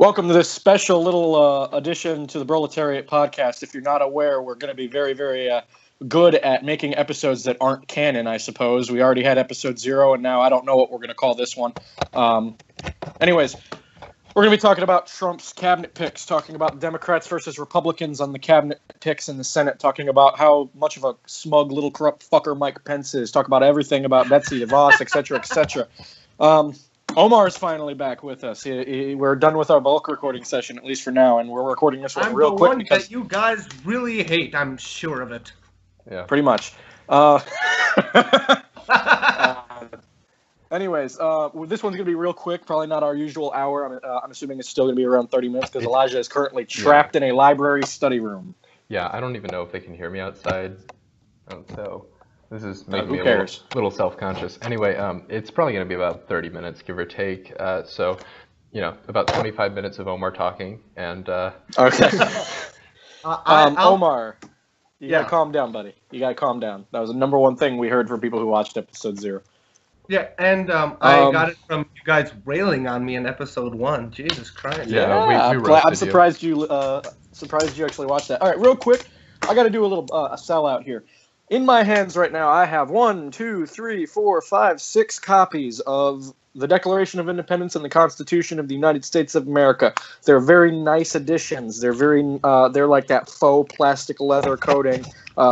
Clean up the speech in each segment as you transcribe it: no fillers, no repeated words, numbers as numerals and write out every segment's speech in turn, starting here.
Welcome to this special little addition to the Broletariat Podcast. If you're not aware, we're going to be very, very good at making episodes that aren't canon, I suppose. We already had episode 0, and now I don't know what we're going to call this one. Anyways, we're going to be talking about Trump's cabinet picks, talking about Democrats versus Republicans on the cabinet picks in the Senate, talking about how much of a smug little corrupt fucker Mike Pence is, talk about everything about Betsy DeVos, etc., etc. Omar is finally back with us. We're done with our bulk recording session, at least for now, and we're recording this one real quick. I'm the one that you guys really hate, I'm sure of it. Yeah. Pretty much. Anyways, this one's going to be real quick, probably not our usual hour. I'm assuming it's still going to be around 30 minutes because Elijah is currently trapped in a library study room. Yeah, I don't even know if they can hear me outside, so this is making me a little self-conscious. Anyway, it's probably going to be about 30 minutes, give or take. So, about 25 minutes of Omar talking, and... Okay. Omar, you got to calm down, buddy. You got to calm down. That was the number one thing we heard from people who watched episode 0. Yeah, and I got it from you guys railing on me in episode 1. Jesus Christ. Yeah, I'm surprised you actually watched that. All right, real quick, I got to do a little a sellout here. In my hands right now, I have 6 copies of the Declaration of Independence and the Constitution of the United States of America. They're very nice editions. They're they're like that faux plastic leather coating.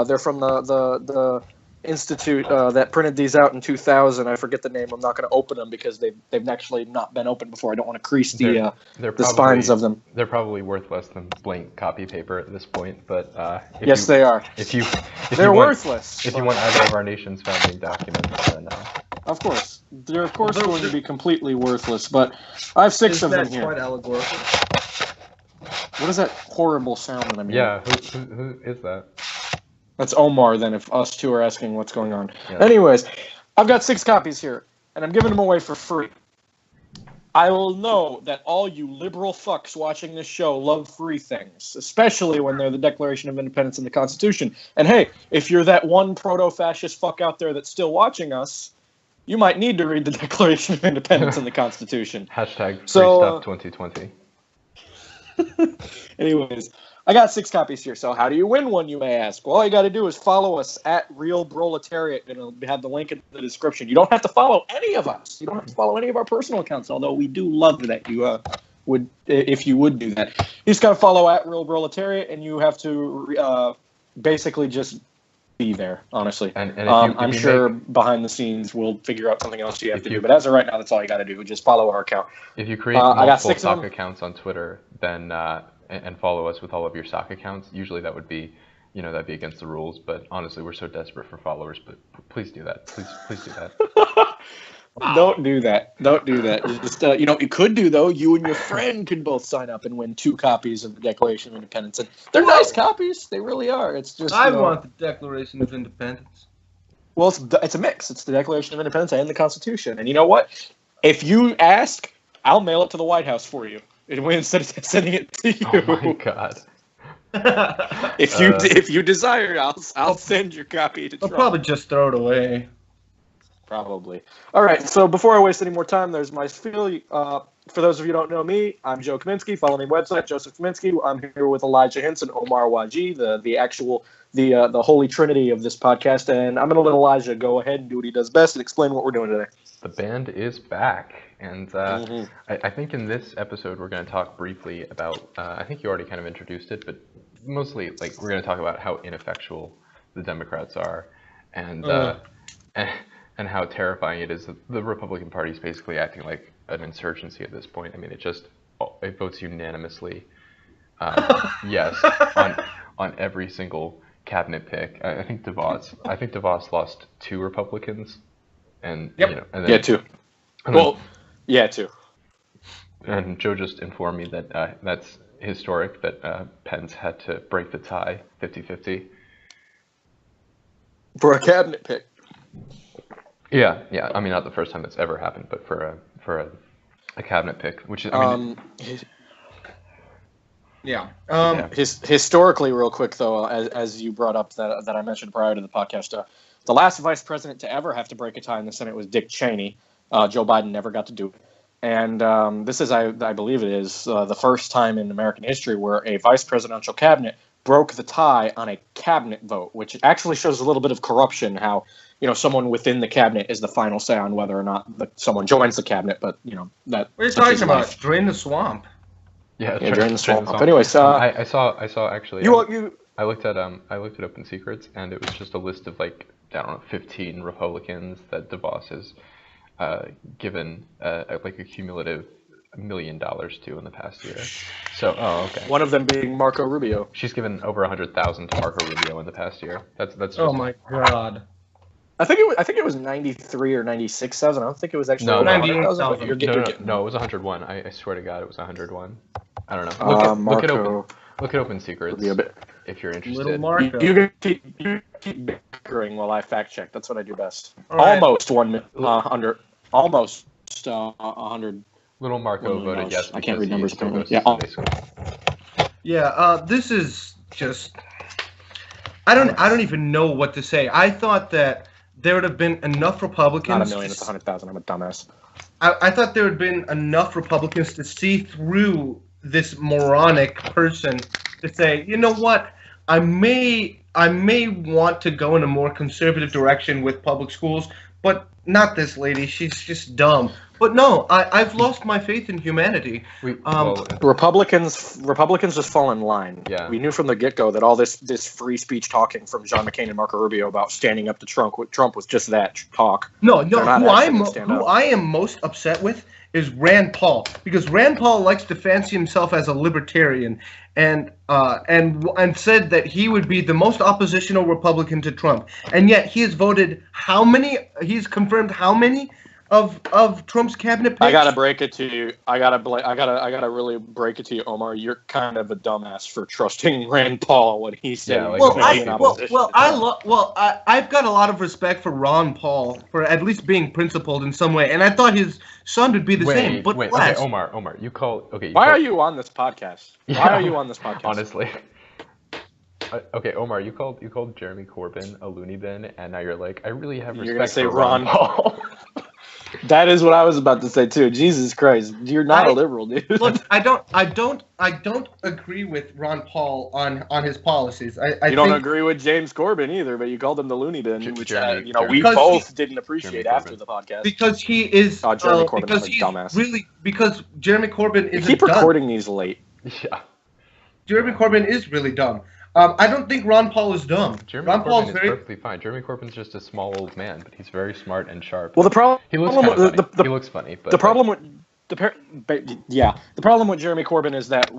They're from the institute that printed these out in 2000. I forget the name. I'm not going to open them because they've actually not been opened before. I don't want to crease the spines of them. They're probably worth less than blank copy paper at this point, but yes, they are. They're worthless. If you want either of our nation's founding documents, then of course, they're going to be completely worthless. But I have 6 of them here. Quite allegorical. What is that horrible sound that I'm hearing? Yeah, who is that? That's Omar, then, if us two are asking what's going on. Yeah. Anyways, I've got 6 copies here, and I'm giving them away for free. I will know that all you liberal fucks watching this show love free things, especially when they're the Declaration of Independence and the Constitution. And hey, if you're that one proto-fascist fuck out there that's still watching us, you might need to read the Declaration of Independence and the Constitution. Hashtag free stuff 2020. Anyways, I got 6 copies here, so how do you win one, you may ask? Well, all you got to do is follow us at Real Broletariat, and it'll have the link in the description. You don't have to follow any of us. You don't have to follow any of our personal accounts, although we do love that you would, if you would do that. You just got to follow at Real Broletariat, and you have to basically just be there, honestly. And I'm sure behind the scenes we'll figure out something else you have to do, but as of right now, that's all you got to do. Just follow our account. If you create multiple sock accounts on Twitter, then... and follow us with all of your sock accounts. Usually that would be, that'd be against the rules. But honestly, we're so desperate for followers. But please do that. Please do that. Wow. Don't do that. Don't do that. Just, you could do though. You and your friend could both sign up and win 2 copies of the Declaration of Independence. And they're nice copies. They really are. It's just I want the Declaration of Independence. Well, it's a mix. It's the Declaration of Independence and the Constitution. And you know what? If you ask, I'll mail it to the White House for you. Instead of sending it to you. Oh my God! If you desire, I'll send your copy to Trump. I'll probably just throw it away. Probably. All right. So before I waste any more time, there's my spiel. For those of you who don't know me, I'm Joe Kaminski. Follow me on the website, Joseph Kaminski. I'm here with Elijah Hintz and Omar Wajeeh, the holy trinity of this podcast. And I'm going to let Elijah go ahead and do what he does best and explain what we're doing today. The band is back. And I think in this episode we're going to talk briefly about, I think you already kind of introduced it, but mostly we're going to talk about how ineffectual the Democrats are and how terrifying it is that the Republican Party is basically acting like an insurgency at this point. I mean, it votes unanimously yes on every single cabinet pick. I think DeVos lost 2 Republicans, and yep. And then, 2. Yeah, 2. And Joe just informed me that that's historic, that Pence had to break the tie 50-50. For a cabinet pick. Yeah. I mean, not the first time that's ever happened, but for a cabinet pick, which is, historically, real quick, though, as you brought up that I mentioned prior to the podcast, the last vice president to ever have to break a tie in the Senate was Dick Cheney. Joe Biden never got to do it. And this is, I believe it is, the first time in American history where a vice presidential cabinet broke the tie on a cabinet vote, which actually shows a little bit of corruption, how, someone within the cabinet is the final say on whether or not someone joins the cabinet. But, that. What are you talking about? Drain the swamp. Yeah, drain the swamp. Anyways, I saw actually. You. I looked at Open Secrets, and it was just a list of 15 Republicans that DeVos has given a cumulative $1 million to in the past year. So, okay. One of them being Marco Rubio. She's given over 100,000 to Marco Rubio in the past year. That's just, oh my God. I think it was 93 or 96,000. I don't think it was actually 98,000. No, it was 101. I swear to God, it was 101. I don't know. Look at Open Secrets if you're interested. Little Marco. You keep bickering while I fact check. That's what I do best. Right. Almost 100. Almost 100. Little Marco voted yes. I can't read numbers apparently. Yeah. This is just. I don't even know what to say. I thought that there would have been enough Republicans. Not a million. It's 100,000. I'm a dumbass. I thought there would have been enough Republicans to see through this moronic person to say, you know what, I may want to go in a more conservative direction with public schools, but not this lady. She's just dumb. But no, I've lost my faith in humanity. Republicans just fall in line. Yeah. We knew from the get-go that all this free speech talking from John McCain and Marco Rubio about standing up to Trump was just that talk. No. Who I am most upset with is Rand Paul, because Rand Paul likes to fancy himself as a libertarian, and said that he would be the most oppositional Republican to Trump, and yet he has voted how many? He's confirmed how many of Trump's cabinet picks? I gotta break it to you. I gotta really break it to you, Omar. You're kind of a dumbass for trusting Rand Paul when he said. I've got a lot of respect for Ron Paul for at least being principled in some way, and I thought his son would be the same. But okay, Omar, Why are you on this podcast? Why are you on this podcast? Honestly. Okay, Omar, you called Jeremy Corbyn a loony bin, and now you're like, I really have respect for Ron Paul. That is what I was about to say too. Jesus Christ, you're not a liberal, dude. Look, I don't agree with Ron Paul on his policies. You don't agree with James Corbyn either, but you called him the loony bin, which we both didn't appreciate after the podcast. Because he is Jeremy Corbyn is a dumbass. Because Jeremy Corbyn is. You keep recording these late. Yeah. Jeremy Corbyn is really dumb. I don't think Ron Paul is dumb. Ron Paul is perfectly fine. Jeremy Corbyn's just a small old man, but he's very smart and sharp. Well, the problem he looks kind of funny. He looks funny, but the problem with the problem with Jeremy Corbyn is that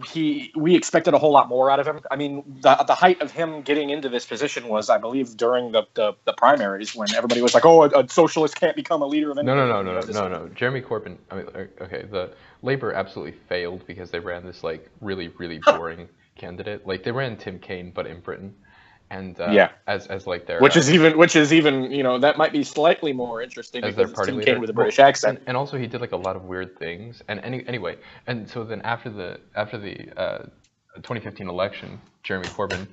we expected a whole lot more out of him. I mean, the height of him getting into this position was, I believe, during the primaries when everybody was like, "Oh, a socialist can't become a leader of anything." No. Jeremy Corbyn. I mean, okay, the Labour absolutely failed because they ran this really boring candidate. Like they ran Tim Kaine, but in Britain, and as like their which is even that might be slightly more interesting as their because party Tim leader Kaine with a British accent. And also he did like a lot of weird things. And anyway, and so then after the 2015 election, Jeremy Corbyn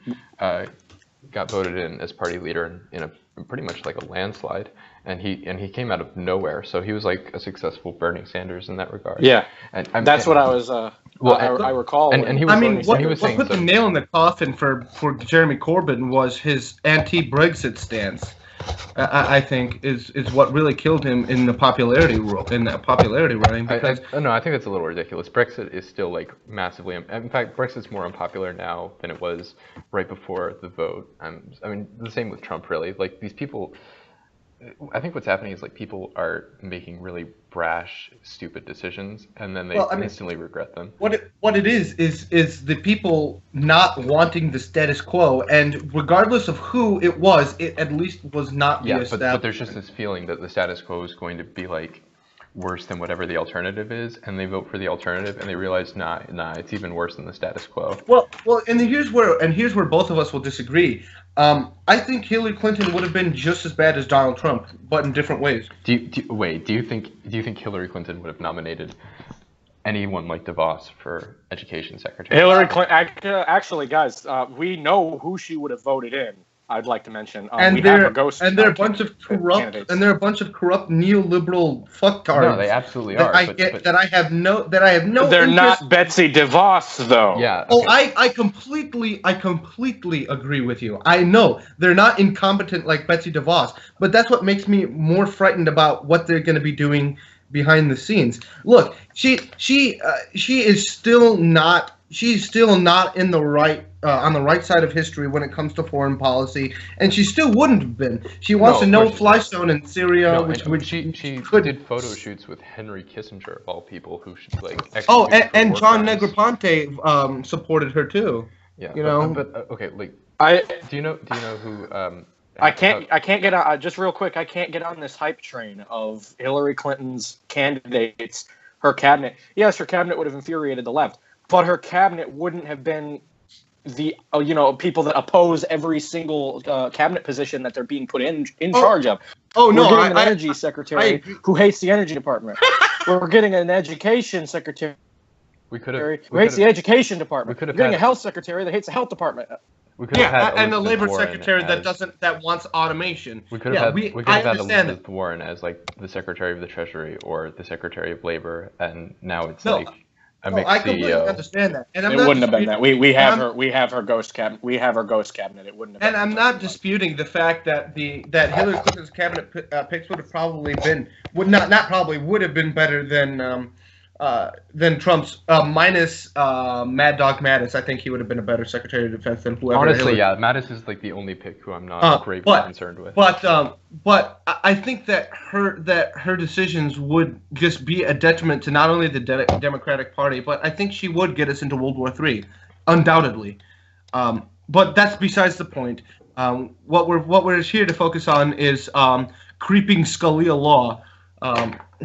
got voted in as party leader in a pretty much like a landslide, and he came out of nowhere. So he was like a successful Bernie Sanders in that regard. Yeah, that's what I was. I recall. And he was. What put the nail in the coffin for Jeremy Corbyn was his anti-Brexit stance. I think is what really killed him in the popularity running. Because I think that's a little ridiculous. Brexit is still like massively. In fact, Brexit's more unpopular now than it was right before the vote. I mean, the same with Trump, really. Like these people. I think what's happening is like people are making really brash, stupid decisions, and then they instantly regret them. What it is the people not wanting the status quo, and regardless of who it was, it at least was not the established. But there's just this feeling that the status quo is going to be like worse than whatever the alternative is, and they vote for the alternative, and they realize nah, it's even worse than the status quo. Well, and here's where both of us will disagree. I think Hillary Clinton would have been just as bad as Donald Trump, but in different ways. Do you think Hillary Clinton would have nominated anyone like DeVos for education secretary? Hillary Clinton, actually, guys, we know who she would have voted in. I'd like to mention. And we have a ghost. And they're a bunch of corrupt. candidates. And they're a bunch of corrupt neoliberal fucktards. No, they absolutely are. That I have no. They're interest. Not Betsy DeVos, though. Yeah. Okay. Oh, I completely agree with you. I know they're not incompetent like Betsy DeVos, but that's what makes me more frightened about what they're going to be doing behind the scenes. Look, she is still not. She's still not in the right on the right side of history when it comes to foreign policy, and she still wouldn't have been. She wants a no-fly zone in Syria, she did photo shoots with Henry Kissinger of all people, who should like. Oh, and John Negroponte supported her too. Yeah, you know. But okay, like do you know who? I can't get on. Just real quick, I can't get on this hype train of Hillary Clinton's candidates. Her cabinet. Yes, her cabinet would have infuriated the left. But her cabinet wouldn't have been the people that oppose every single cabinet position that they're being put in charge of. Oh no, we're getting an energy secretary who hates the energy department. We're getting an education secretary who hates the education department. We're getting a health secretary that hates the health department. We could have had and a labor secretary that wants automation. We could have had Elizabeth Warren as like the secretary of the Treasury or the secretary of labor, and now it's I completely understand that, and it wouldn't have been that. We have her ghost cabinet. We have her ghost cabinet. It wouldn't have. And I'm not disputing the fact that Hillary Clinton's cabinet picks would have probably been would have been better than Trump's minus Mad Dog Mattis. I think he would have been a better Secretary of Defense than whoever. Honestly, yeah, Mattis is like the only pick who I'm not greatly concerned with. But I think that her decisions would just be a detriment to not only the Democratic Party, but I think she would get us into World War III, undoubtedly. But that's besides the point. What we're here to focus on is creeping Scalia law.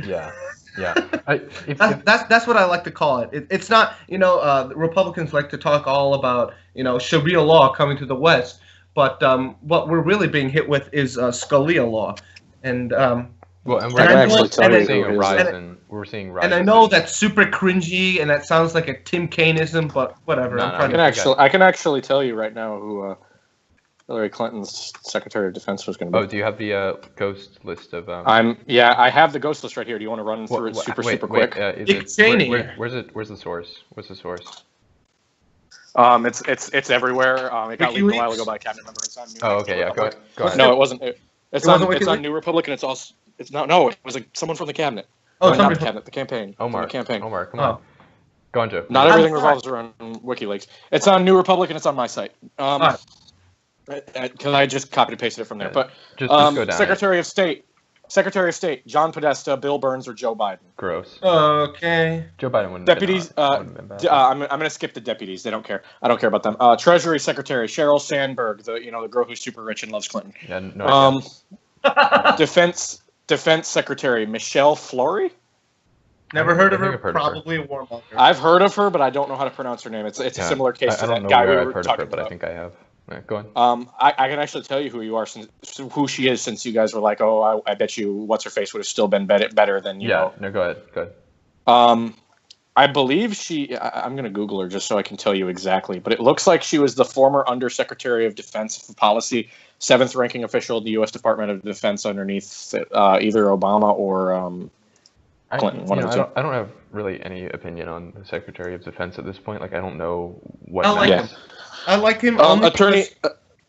Yeah. That's what I like to call it. It's not, Republicans like to talk all about, Sharia law coming to the West, but what we're really being hit with is Scalia law, and we're seeing rise. And I know that's super cringy, and that sounds like a Tim Kaineism, but whatever. I can actually tell you right now who Hillary Clinton's Secretary of Defense was going to be. Oh, do you have the ghost list of? I have the ghost list right here. Do you want to run through it super quick? Dick Cheney. Where's the source? What's the source? It's everywhere. It got leaked a while ago by a cabinet member. It's on New Go ahead. No, it wasn't. It's on New Republic, and it's also it was someone from the cabinet. Oh, not the cabinet, the campaign. Omar, come on. Go on, Joe. Not everything revolves around WikiLeaks. It's on New Republic, and it's on my site. Because I just copied and pasted it from there. But just go down. Secretary of State, John Podesta, Bill Burns, or Joe Biden. Gross. Okay. Joe Biden wouldn't. Deputies. I'm going to skip the deputies. They don't care. I don't care about them. Treasury Secretary Sheryl Sandberg, the girl who's super rich and loves Clinton. Yeah, no. Defense Secretary Michelle Flory. Never heard of her. Probably a warmonger. I've heard of her, but I don't know how to pronounce her name. It's a similar case to that guy we were talking about. But I think I have. Yeah, go on. I can actually tell you who she is, since you guys were like, oh, I bet you what's her face would have still been better than you. Yeah. No, go ahead. I believe I'm going to Google her just so I can tell you exactly, but it looks like she was the former Undersecretary of Defense for Policy, 7th ranking official of the U.S. Department of Defense underneath either Obama or Clinton. I don't have really any opinion on the Secretary of Defense at this point. Like, I don't know what. I like him. Attorney.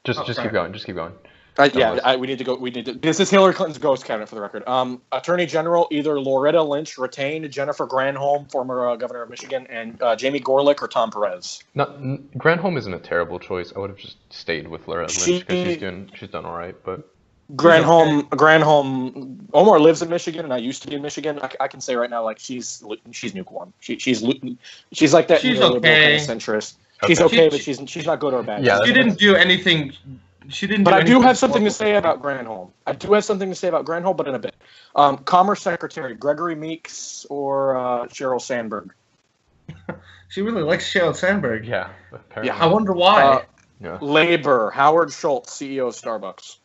Just keep going. Just keep going. We need to go. This is Hillary Clinton's ghost cabinet, for the record. Attorney General, either Loretta Lynch, retained, Jennifer Granholm, former governor of Michigan, and Jamie Gorelick or Tom Perez. Granholm isn't a terrible choice. I would have just stayed with Loretta Lynch because she's done all right. But Granholm. Omar lives in Michigan, and I used to be in Michigan. I can say right now, like she's lukewarm. She's like that. She's okay. Kind of centrist. She's okay, but she's not good or bad. Yeah, she didn't do anything. But I do have something to say about Granholm. But in a bit. Commerce Secretary Gregory Meeks or Sheryl Sandberg. She really likes Sheryl Sandberg. Yeah. Apparently. Yeah. I wonder why. Labor Howard Schultz, CEO of Starbucks.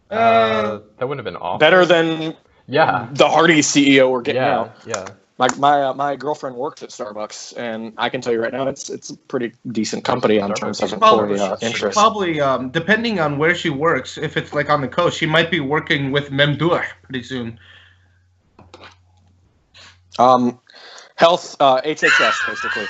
That wouldn't have been awful. Better than the Hardy CEO we're getting now. Yeah. My girlfriend works at Starbucks, and I can tell you right now, it's a pretty decent company in terms of employee interest. Probably, depending on where she works, if it's like on the coast, she might be working with Memduh pretty soon. Health, HHS, basically.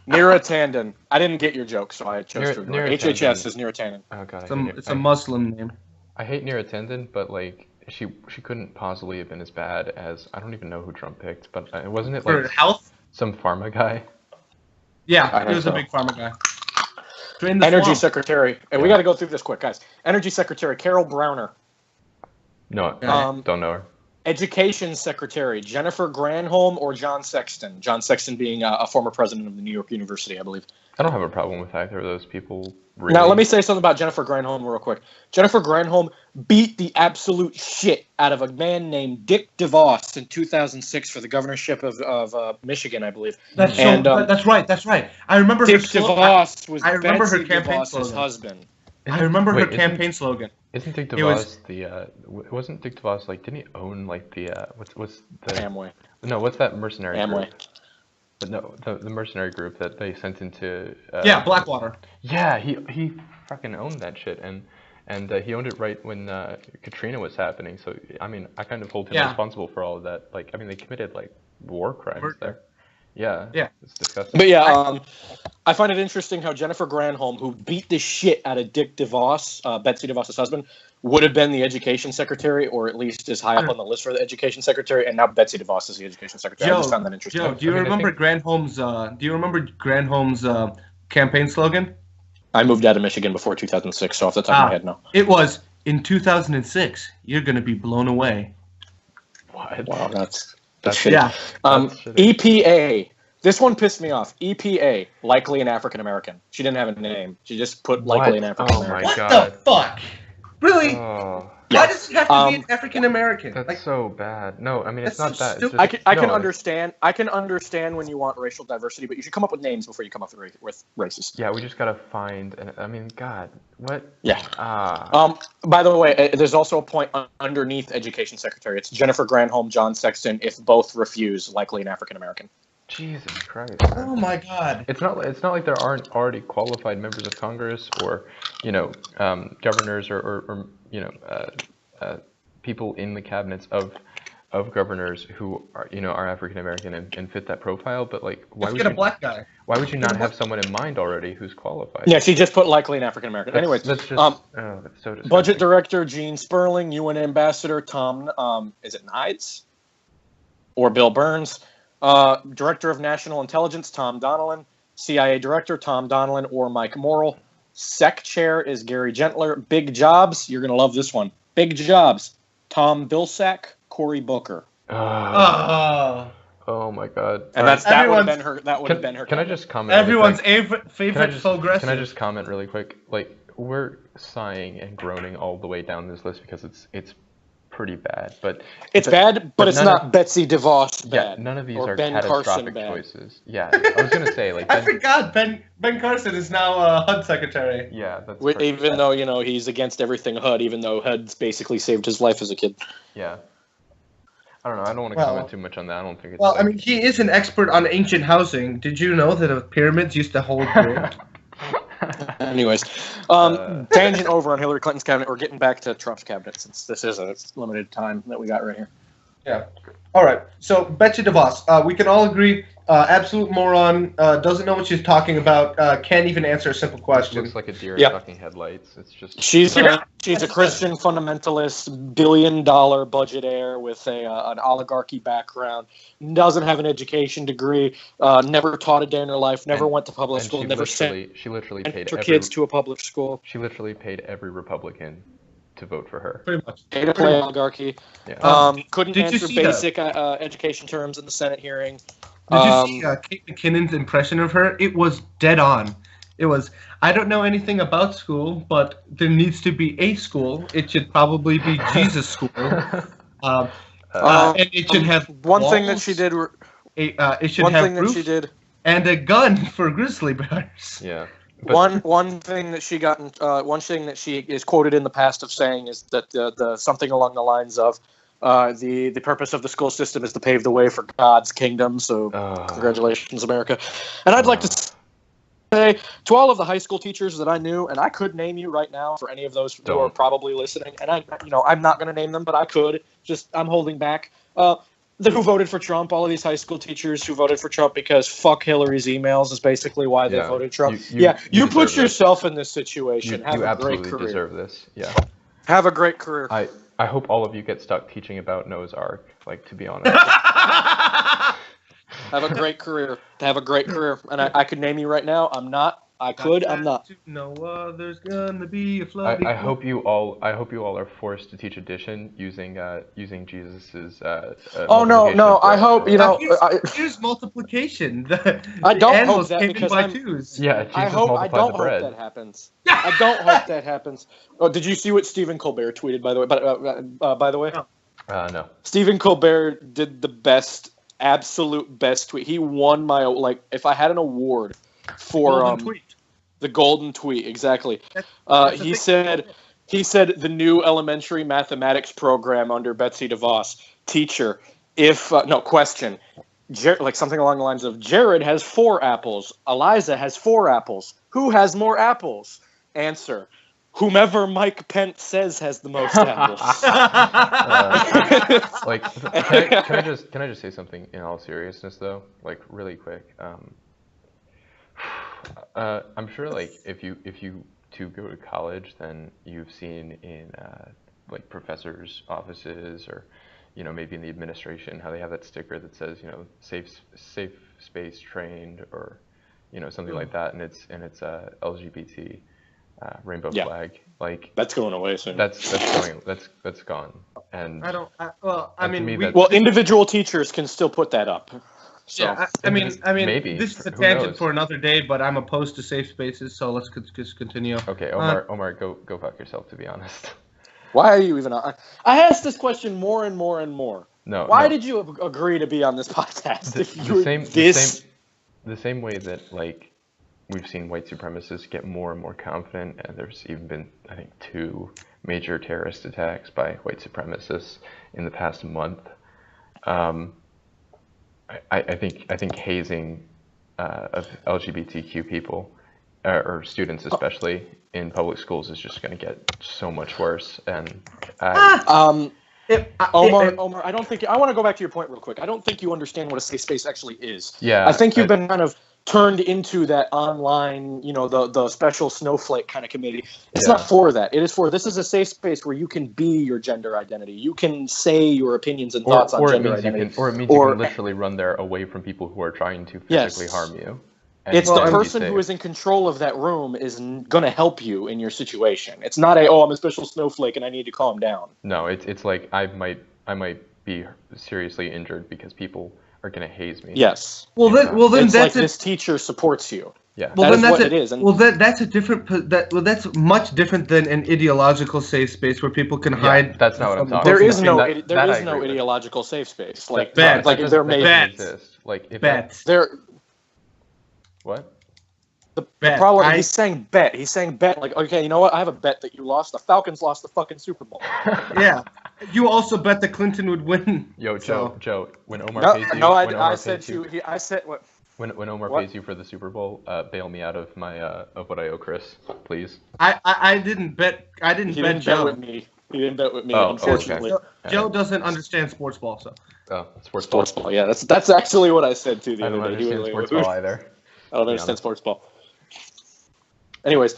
Nira Tandon. I didn't get your joke, so I chose to ignore it. HHS is Nira Tandon. Oh god, It's a Muslim name. I hate Nira Tandon, but like she couldn't possibly have been as bad as I don't even know who Trump picked, but wasn't it like For health? some pharma guy? Yeah, he was a big pharma guy. Energy Secretary, and we got to go through this quick, guys. Energy Secretary Carol Browner. No, don't know her. Education Secretary Jennifer Granholm or John Sexton. John Sexton being a former president of the New York University, I believe. I don't have a problem with either of those people. Really. Now, let me say something about Jennifer Granholm real quick. Jennifer Granholm beat the absolute shit out of a man named Dick DeVos in 2006 for the governorship of Michigan, I believe. That's right. I remember Dick DeVos was her campaign DeVos's husband. I remember her campaign slogan. Isn't Dick DeVos wasn't Dick DeVos like, didn't he own like the what's the Amway? No, what's that mercenary Amway. group? But no, the mercenary group that they sent into Blackwater. Yeah, he fucking owned that shit, and he owned it right when Katrina was happening. So I mean, I kind of hold him responsible for all of that. Like, I mean, they committed like war crimes there. Yeah, it's disgusting. But yeah, I find it interesting how Jennifer Granholm, who beat the shit out of Dick DeVos, Betsy DeVos's husband, would have been the education secretary, or at least is high up on the list for the education secretary, and now Betsy DeVos is the education secretary. I just found that interesting. Joe, do you remember Granholm's campaign slogan? I moved out of Michigan before 2006, so off the top of my head, no. It was, in 2006, you're going to be blown away. What? Wow, that's shitty. Yeah. EPA. This one pissed me off. EPA, likely an African American. She didn't have a name. She just put likely an African American. Oh my god. What the fuck? Really? Oh. Why does it have to be an African American? That's so bad. No, I mean it's not that. It's just, I can understand. I can understand when you want racial diversity, but you should come up with names before you come up with races. Yeah, we just gotta find. I mean, God, what? Yeah. By the way, there's also a point underneath Education Secretary. It's Jennifer Granholm, John Sexton. If both refuse, likely an African American. Jesus Christ. Oh my God. It's not like there aren't already qualified members of Congress or governors or people in the cabinets of governors who are African American and fit that profile, but like why would you get a black guy? Why would you not have someone in mind already who's qualified? Yeah, she just put likely an African American. Anyways, that's just that's so disgusting. Budget Director Gene Sperling, UN Ambassador Tom is it Nides or Bill Burns? Director of National Intelligence, Tom Donilon. CIA Director, Tom Donilon or Mike Morrill. Sec Chair is Gary Gentler. Big Jobs, you're going to love this one. Big Jobs, Tom Vilsack, Cory Booker. Oh my God. And that would have been her. That would have been her. Can I just comment? Everyone's favorite progressive. Can I just comment really quick? Like, we're sighing and groaning all the way down this list because it's pretty bad, but it's it's not Betsy DeVos bad. Yeah, none of these are Ben catastrophic choices. Yeah, I was gonna say like I forgot Ben Carson is now HUD secretary. Yeah, that's even though he's against everything HUD, even though HUD's basically saved his life as a kid. Yeah, I don't know. I don't want to comment too much on that. I don't think it's. Well, I mean, he is an expert on ancient housing. Did you know that the pyramids used to hold gold? Anyways, tangent over on Hillary Clinton's cabinet. We're getting back to Trump's cabinet since this is a limited time that we got right here. Yeah. All right. So Betsy DeVos, we can all agree, absolute moron, doesn't know what she's talking about, can't even answer a simple question. Looks like a deer in fucking headlights. It's just she's a Christian fundamentalist, billion-dollar budget-heir with an oligarchy background. Doesn't have an education degree. Never taught a day in her life. Never went to public school. Never sent she literally paid her kids to a public school. She literally paid every Republican to vote for her. Pretty much. Pay to play oligarchy. Yeah. Couldn't answer basic education terms in the Senate hearing. Did you see Kate McKinnon's impression of her? It was dead on. It was, I don't know anything about school, but there needs to be a school. It should probably be Jesus School. And it should have one walls, thing that she did. It should have roof, that she did, and a gun for grizzly bears. Yeah. One thing that she got, one thing that she is quoted in the past of saying is that the something along the lines of, The purpose of the school system is to pave the way for God's kingdom. So congratulations, America. And I'd like to say to all of the high school teachers that I knew, and I could name you right now for any of those who are probably listening, and I'm not going to name them, but I could. I'm holding back. Who voted for Trump? All of these high school teachers who voted for Trump because fuck Hillary's emails is basically why they voted Trump. You put yourself in this situation. You absolutely deserve this. Yeah. Have a great career. I hope all of you get stuck teaching about Noah's Ark, like, to be honest. Have a great career. Have a great career. And I could name you right now. I'm not. I could. I'm not. Noah, there's gonna be a flood. I hope you all are forced to teach addition using Jesus's. Oh no! I hope Here's multiplication. I don't hope that because twos. Yeah, Jesus I don't hope that happens. I don't hope that happens. Oh, did you see what Stephen Colbert tweeted? By the way, no. Stephen Colbert did the absolute best tweet. He won my if I had an award for the golden tweet, exactly. He said the new elementary mathematics program under Betsy DeVos. Teacher, question. Something along the lines of Jared has 4 apples. Eliza has 4 apples. Who has more apples? Answer. Whomever Mike Pence says has the most apples. Can I just say something in all seriousness though? Like really quick. I'm sure if you to go to college, then you've seen in professors' offices or maybe in the administration how they have that sticker that says safe space trained or something like that, and it's LGBT rainbow flag. That's going away soon. That's gone. And individual teachers can still put that up. So, yeah, I mean, maybe. This is a tangent for another day, but I'm opposed to safe spaces, so let's just continue. Okay, Omar, go fuck yourself. To be honest. Why are you even on? I ask this question more and more and more. No. Why did you agree to be on this podcast? The same way that we've seen white supremacists get more and more confident, and there's even been, I think, 2 major terrorist attacks by white supremacists in the past month. I think hazing of LGBTQ people or students especially in public schools is just going to get so much worse. And Omar, I don't think I want to go back to your point real quick. I don't think you understand what a safe space actually is. Yeah, I think you've been kind of turned into that online, the special snowflake kind of committee. It's not for that. It is for, this is a safe space where you can be your gender identity. You can say your opinions and thoughts on gender identity. It means you can literally run there away from people who are trying to physically harm you. It's the person who is in control of that room is going to help you in your situation. It's not I'm a special snowflake and I need to calm down. No, it's like I might be seriously injured because people are going to haze me. Yes. Well, then that's this teacher supports you. Yeah. Well, then that's what it is. And that's a different. That's much different than an ideological safe space where people can hide. That's not what I'm talking about. There is no ideological safe space. There may exist. What? The problem, he's saying bet. He's saying bet. Okay, you know what? I have a bet that you lost. The Falcons lost the fucking Super Bowl. Yeah. You also bet that Clinton would win. Yo, Joe, when Omar pays you... I said what? When Omar pays you for the Super Bowl, bail me out of my of what I owe Chris, please. I didn't bet. He didn't bet with me. He didn't bet with me, unfortunately. Okay. Joe doesn't understand sports ball, so. Oh, sports ball. Yeah, that's actually what I said too. I don't understand sports ball either. I don't understand sports ball. Anyways,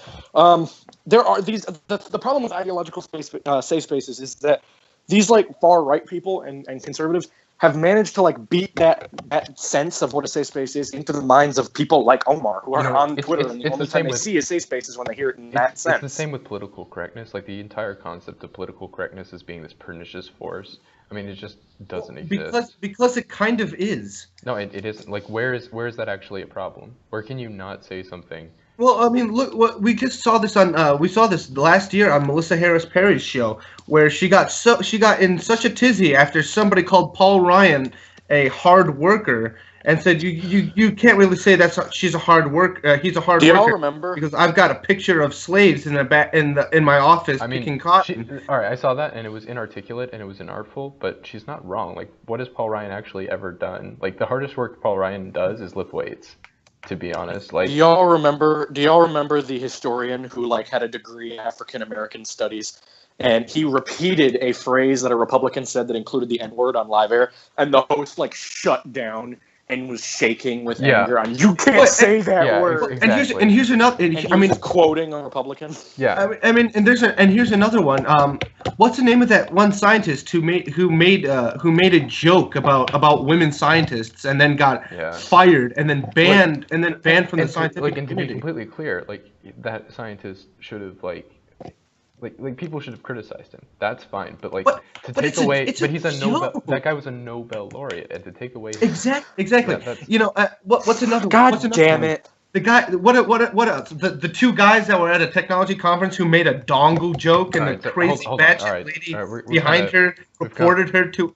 there are these. The problem with ideological safe spaces is that these far right people and conservatives have managed to beat that sense of what a safe space is into the minds of people like Omar who are on Twitter, and the only time they see a safe space is when they hear it in that sense. It's the same with political correctness. The entire concept of political correctness as being this pernicious force. I mean, it just doesn't exist. Because it kind of is. No, it isn't. Where is that actually a problem? Where can you not say something? Well, I mean, look, we just saw this on. We saw this last year on Melissa Harris Perry's show, where she got in such a tizzy after somebody called Paul Ryan a hard worker, and said, "You can't really say she's a hard worker. He's a hard worker." Do y'all remember? Because I've got a picture of slaves in my office picking cotton. All right, I saw that, and it was inarticulate and it was inartful, but she's not wrong. Like, what has Paul Ryan actually ever done? Like, the hardest work Paul Ryan does is lift weights. To be honest, like, do y'all remember the historian who like had a degree in African American studies, and he repeated a phrase that a Republican said that included the N-word on live air, and the host like shut down and was shaking with anger on, you can't say that word. Exactly. And here's another. I mean, quoting a Republican. Yeah. I mean, and here's another one. What's the name of that one scientist who made a joke about women scientists and then got fired and then banned from the scientific community? And to be completely clear, like, that scientist should have like people should have criticized him. That's fine, but but he's a Nobel. That guy was a Nobel laureate, and to take away exactly. Yeah, what's another? God damn it! The guy, what else? The two guys that were at a technology conference who made a dongle joke, and the crazy batshit lady behind her reported them to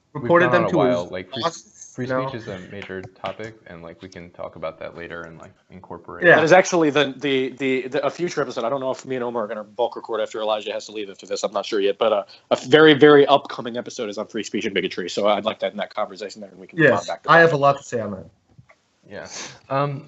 his boss. Free speech is a major topic, and like we can talk about that later and like incorporate. Yeah, that is actually a future episode. I don't know if me and Omar are going to bulk record after Elijah has to leave after this. I'm not sure yet, but a very, very upcoming episode is on free speech and bigotry. So I'd like to end that conversation there, and we can come back to that. I have a lot to say on that. Yeah.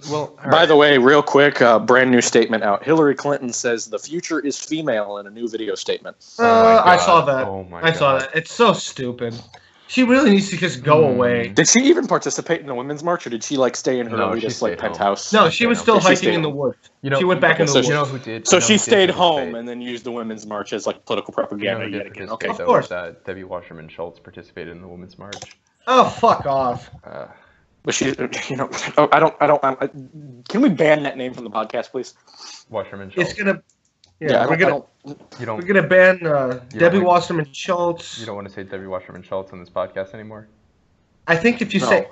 Well. By the way, real quick, brand new statement out. Hillary Clinton says the future is female in a new video statement. I saw that. Oh my God. I saw that. It's so stupid. She really needs to just go away. Did she even participate in the Women's March, or did she like stay in her elitist penthouse? No, she was still hiking in the woods. She went back in the woods. You know who did? So she stayed home and then used the Women's March as like political propaganda yet again. Okay, of course. Debbie Wasserman Schultz participated in the Women's March. Oh, fuck off. But she, I don't. Can we ban that name from the podcast, please? Wasserman Schultz. It's gonna. Yeah, we're gonna ban Debbie Wasserman Schultz. You don't want to say Debbie Wasserman Schultz on this podcast anymore? I think if you say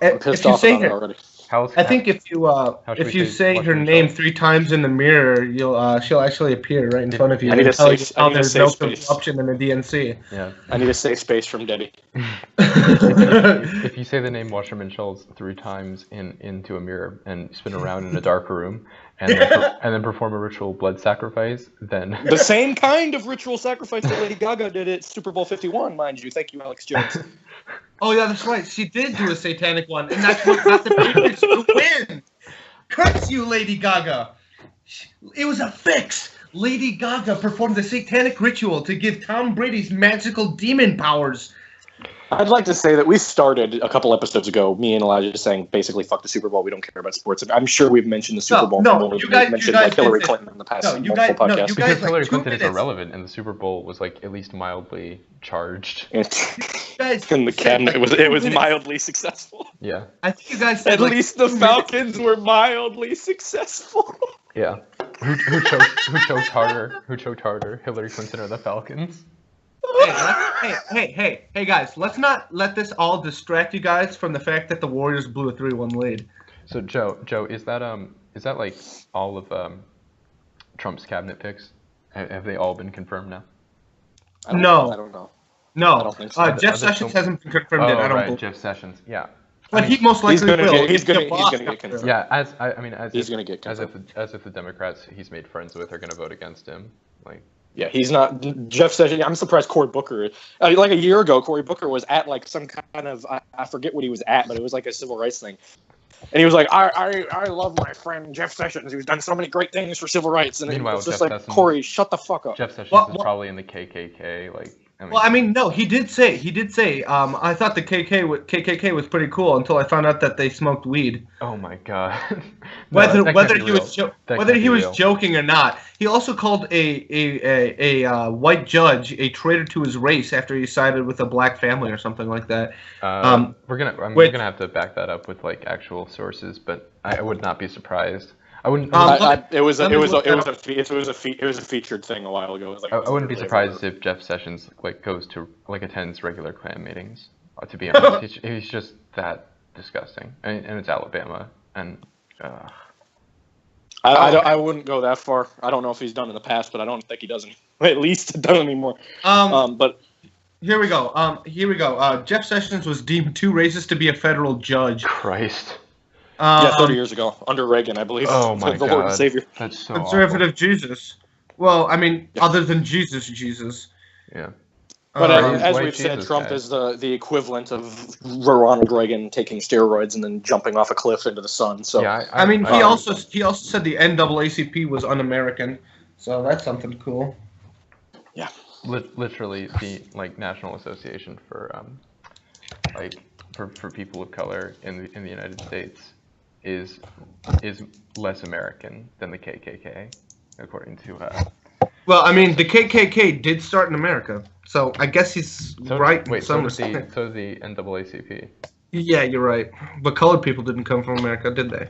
say her name 3 times in the mirror, she'll actually appear right in front of you. There's no corruption in the DNC. Yeah. I need a safe space from Debbie. If you say the name Wasserman Schultz 3 times into a mirror and spin around in a dark room and then perform a ritual blood sacrifice, then the same kind of ritual sacrifice that Lady Gaga did at Super Bowl 51, mind you. Thank you, Alex Jones. Oh yeah, that's right. She did do a satanic one, and that's what got the Patriots to win. Curse you, Lady Gaga. It was a fix. Lady Gaga performed a satanic ritual to give Tom Brady's magical demon powers. I'd like to say that we started a couple episodes ago, me and Elijah saying basically fuck the Super Bowl, we don't care about sports. I'm sure we've mentioned the Super Bowl more than we've mentioned like Hillary Clinton in the past multiple podcasts. Because Hillary Clinton is irrelevant and the Super Bowl was like at least mildly charged. In the cabinet, it was mildly successful. Yeah. I think you guys said at least the Falcons were mildly successful. Yeah. Who choked harder? Who choked harder? Hillary Clinton or the Falcons? Hey, guys! Let's not let this all distract you guys from the fact that the Warriors blew a 3-1 lead. So, Joe, is that like all of Trump's cabinet picks? Have they all been confirmed now? I don't know. No, I don't think so. Jeff Sessions hasn't been confirmed yet. I don't believe. Jeff Sessions, yeah. But he most likely will. He's gonna get confirmed. Yeah, he's gonna get confirmed. As if the Democrats he's made friends with are gonna vote against him, like. Yeah, he's not Jeff Sessions. I'm surprised Cory Booker. Like a year ago, Cory Booker was at like some kind of I forget what he was at, but it was like a civil rights thing, and he was like, I love my friend Jeff Sessions. He's done so many great things for civil rights. And meanwhile, it's just like Cory, shut the fuck up. Jeff Sessions is probably in the KKK, like. No, he did say. I thought the KKK was pretty cool until I found out that they smoked weed. Oh my god. Whether he was joking or not, he also called a white judge a traitor to his race after he sided with a black family or something like that. We're gonna have to back that up with like actual sources, but I would not be surprised. I wouldn't. It was a featured thing a while ago. I wouldn't be surprised if Jeff Sessions like goes to like attends regular Klan meetings. To be honest, he's just that disgusting, and it's Alabama, and. I wouldn't go that far. I don't know if he's done in the past, but I don't think he doesn't. At least done anymore. But here we go. Jeff Sessions was deemed too racist to be a federal judge. Christ. Yeah, 30 years ago, under Reagan, I believe. Oh my the Lord and God. Savior. That's so Conservative awful. Jesus. Well, I mean, Yeah. other than Jesus. Yeah. But as White we've said, Jesus Trump guy. is the equivalent of Ronald Reagan taking steroids and then jumping off a cliff into the sun. So Yeah, I mean, he also said the NAACP was un-American, so that's something cool. yeah, literally the National Association for for people of color in the United States is less American than the KKK, according to Well, I mean, the KKK did start in America, so I guess he's right in some respect. So the NAACP. Yeah, you're right. But colored people didn't come from America, did they?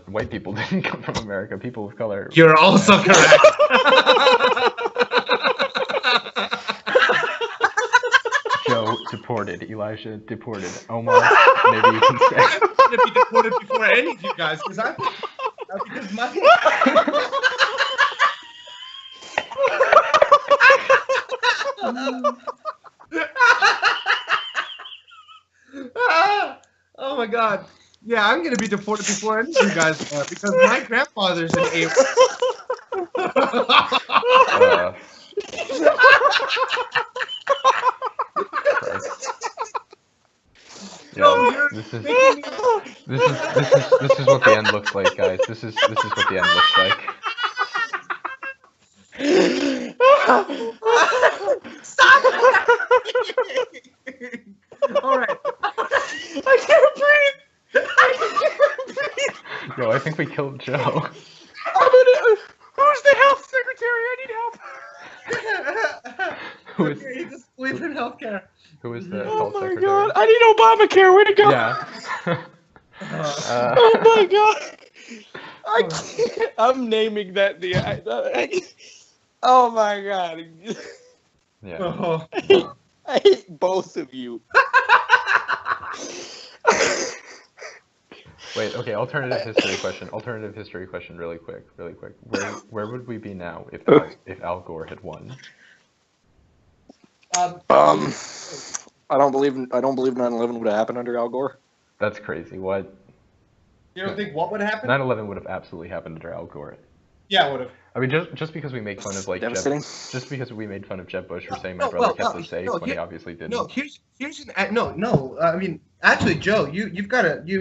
White people didn't come from America. People of color. You're also correct. Joe deported. Elijah deported. Omar, maybe you can say. I'm going to be deported before any of you guys, because my... Oh my God. Yeah, I'm going to be deported before any of you guys are, because my grandfather's an A. Yeah, this is what the end looks like, guys. This is what the end looks like. Stop! All right. I can't breathe. Yo, I think we killed Joe. Who's the health secretary? I need help. Who is? He just believes in healthcare. Who is the Oh health my secretary? God! I need Obamacare. Way to go! Yeah. Oh my God! I can't. I'm naming that the. Oh my God! Yeah. Oh. I hate both of you. Wait. Okay. Alternative history question. Alternative history question. Really quick. Where would we be now if Al Gore had won? I don't believe 9/11 would have happened under Al Gore. That's crazy. What? You don't think what would happen? 9/11 would have absolutely happened under Al Gore. Yeah, it would have. I mean, just because we make fun of just because we made fun of Jeb Bush for saying my brother kept us safe when he obviously didn't. No, here's I mean, actually, Joe, you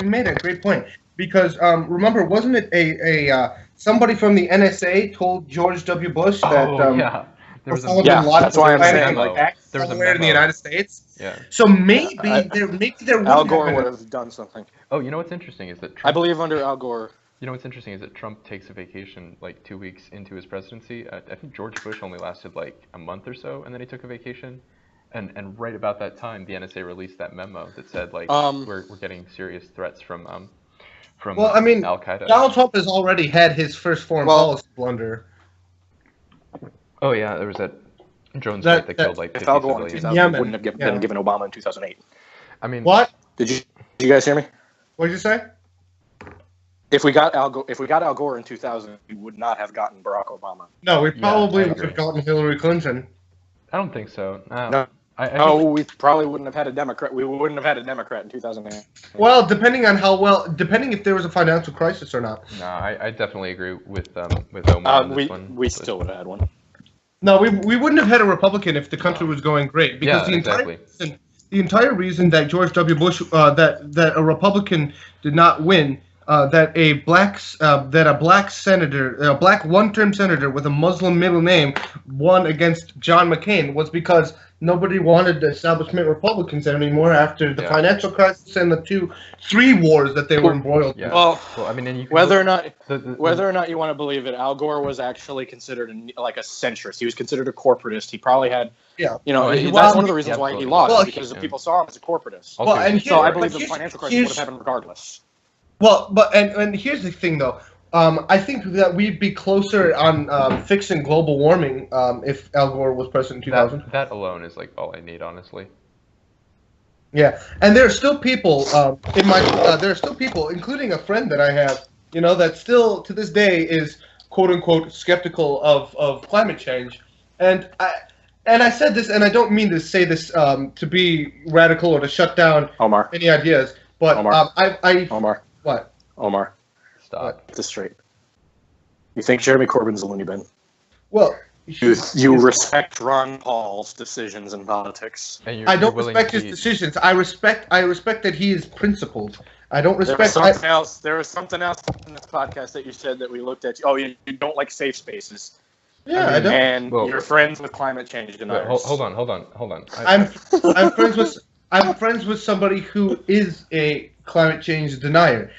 made a great point, because remember, wasn't it a somebody from the NSA told George W. Bush that yeah. There was that's why I'm saying there was a somewhere in the United States. Yeah. So maybe there Al Gore would have done something. Oh, you know what's interesting is that Trump, I believe under Al Gore. You know what's interesting is that Trump takes a vacation 2 weeks into his presidency. I think George Bush only lasted a month or so, and then he took a vacation. And right about that time, the NSA released that memo that said we're getting serious threats from well, I mean, Al Qaeda. Donald Trump has already had his first foreign policy blunder. Oh yeah, there was that drone strike that killed 50 if Al Gore in civilians. 2000 wouldn't have been given Obama in 2008. I mean, what? Did you guys hear me? What did you say? If we got Al Gore in 2000, we would not have gotten Barack Obama. No, we probably I would agree. have gotten Hillary Clinton. I don't think so. No. I think We probably wouldn't have had a Democrat. We wouldn't have had a Democrat in 2008. Well, depending if there was a financial crisis or not. no, I definitely agree with Omar on this one. We still would have had one. No, we wouldn't have had a Republican if the country was going great, because the entire reason that George W. Bush that a Republican did not win, that a black senator, a black one-term senator with a Muslim middle name won against John McCain, was because nobody wanted the establishment Republicans anymore after the financial crisis and the 3 wars that they were embroiled in. Well, I mean, and you can whether or not you want to believe it, Al Gore was actually considered a centrist. He was considered a corporatist. He probably had, that's one of the reasons why he lost, because people saw him as a corporatist. Well, and I believe the financial crisis would have happened regardless. Well, but and here's the thing, though. I think that we'd be closer on fixing global warming if Al Gore was president in 2000. That alone is all I need, honestly. Yeah, and there are still people including a friend that I have, that still to this day is quote unquote skeptical of climate change. And I said this, and I don't mean to say this to be radical or to shut down Omar. any ideas, but Omar. I Omar. What? Omar, Stop. get this straight. You think Jeremy Corbyn's a loony bin? Well, You respect Ron Paul's decisions in politics. And I don't respect his decisions. I respect that he is principled. I don't respect. There was something else in this podcast that you said that we looked at. Oh, you don't like safe spaces. Yeah, I don't. And you're friends with climate change deniers. Hold on. I'm friends with somebody who is a climate change denier,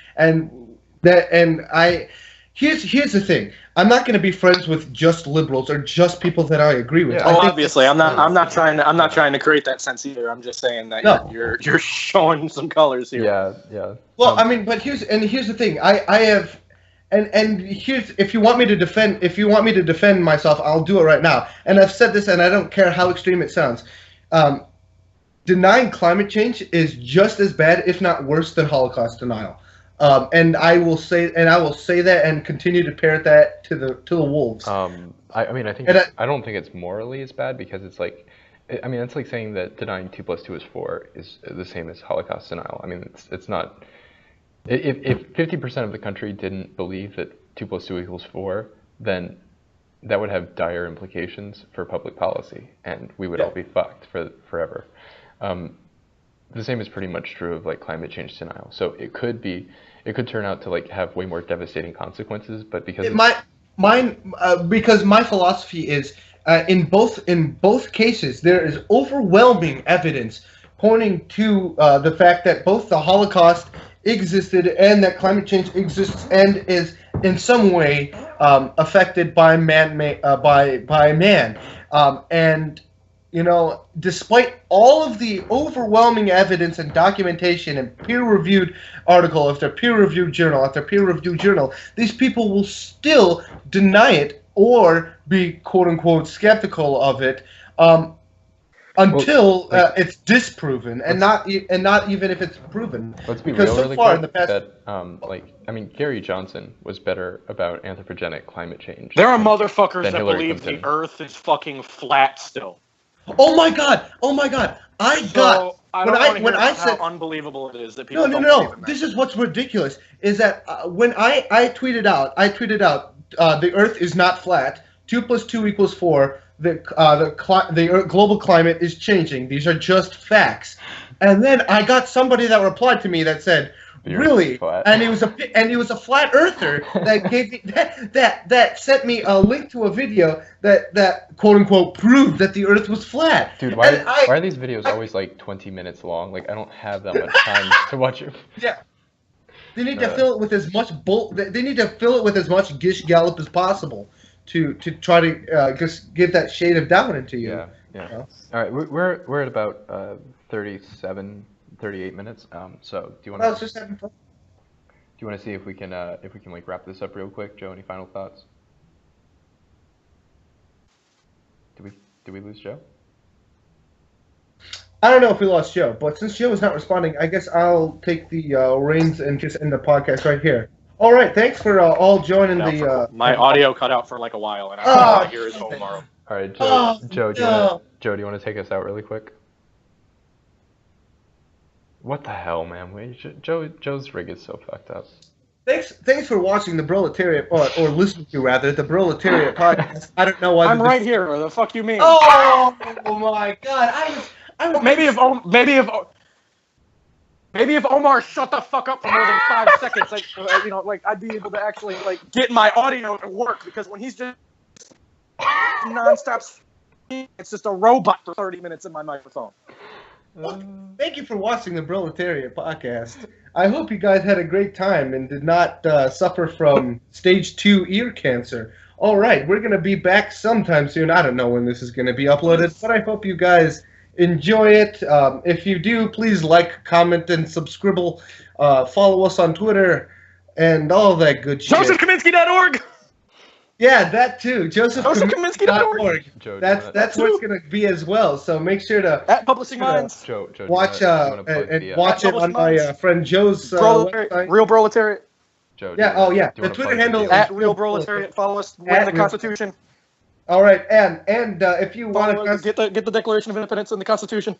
Here's the thing. I'm not going to be friends with just liberals or just people that I agree with. Yeah. Obviously, I'm not trying to create that sense either. I'm just saying that you're showing some colors here. Yeah. Well, but here's the thing. Here's, if you want me to defend myself, I'll do it right now. And I've said this, and I don't care how extreme it sounds. Denying climate change is just as bad, if not worse, than Holocaust denial. And I will say that and continue to parrot that to the wolves. I don't think it's morally as bad, because it's like, it's like saying that denying 2 + 2 is 4 is the same as Holocaust denial. I mean, it's not. If 50% of the country didn't believe that 2 + 2 = 4, then that would have dire implications for public policy, and we would all be fucked forever. The same is pretty much true of like climate change denial. So it could turn out to like have way more devastating consequences, but because because my philosophy is in both cases there is overwhelming evidence pointing to the fact that both the Holocaust existed and that climate change exists and is in some way affected by man. And despite all of the overwhelming evidence and documentation and peer-reviewed article after peer-reviewed journal after peer-reviewed journal, these people will still deny it or be quote-unquote skeptical of it until it's disproven, and not even if it's proven. Let's be because real, so really far quick, in the past, Gary Johnson was better about anthropogenic climate change. There are motherfuckers that Hillary believe Clinton. the Earth is fucking flat still. Oh my God! I don't want to hear how unbelievable it is that people don't No. believe in that. This is what's ridiculous is that when I tweeted out, the Earth is not flat. 2 + 2 = 4. The global climate is changing. These are just facts. And then I got somebody that replied to me that said, "Really?" And he was a flat earther that gave me that sent me a link to a video that quote unquote proved that the Earth was flat. Dude, why are these videos always like 20 minutes long? Like, I don't have that much time to watch it. Yeah. They need to fill it with as much They need to fill it with as much gish gallop as possible to try to just give that shade of doubt into you. Yeah. All right, we're at about 38 minutes. So do you want to? I was just having fun. Do you want to see if we can like wrap this up real quick, Joe? Any final thoughts? Did we lose Joe? I don't know if we lost Joe, but since Joe is not responding, I guess I'll take the reins and just end the podcast right here. All right, thanks for all joining my audio cut out for like a while, and I hear his Omar. All right, Joe. Do you want to take us out really quick? What the hell, man? Joe's rig is so fucked up. Thanks for watching the Broletariat, or listening to rather the Broletariat podcast. I don't know why. I'm right here. What the fuck you mean? Oh my God! I was maybe if Omar shut the fuck up for more than 5 seconds, I'd be able to actually get my audio to work, because when he's just nonstop, it's just a robot for 30 minutes in my microphone. Look, thank you for watching the Broletariat podcast. I hope you guys had a great time and did not suffer from stage 2 ear cancer. All right, we're going to be back sometime soon. I don't know when this is going to be uploaded, but I hope you guys enjoy it. If you do, please like, comment, and subscribe. Follow us on Twitter and all that good shit. JosephKaminski.org! Yeah, that too. JosephKaminski.org. That's what it's going to be as well. So make sure to at Publishing Minds. Joe, watch watch it on my friend Joe's website. Real Broletariat. Joe, the Twitter handle at Real Proletariat. Follow us. Win the Constitution. All right, and if you want to get the Declaration of Independence and the Constitution.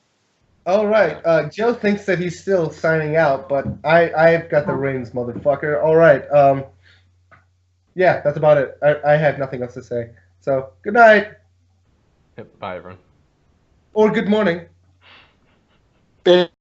All right. Joe thinks that he's still signing out, but I've got the reins, motherfucker. All right. Yeah, that's about it. I have nothing else to say. So good night Yep, bye everyone. or good morning. It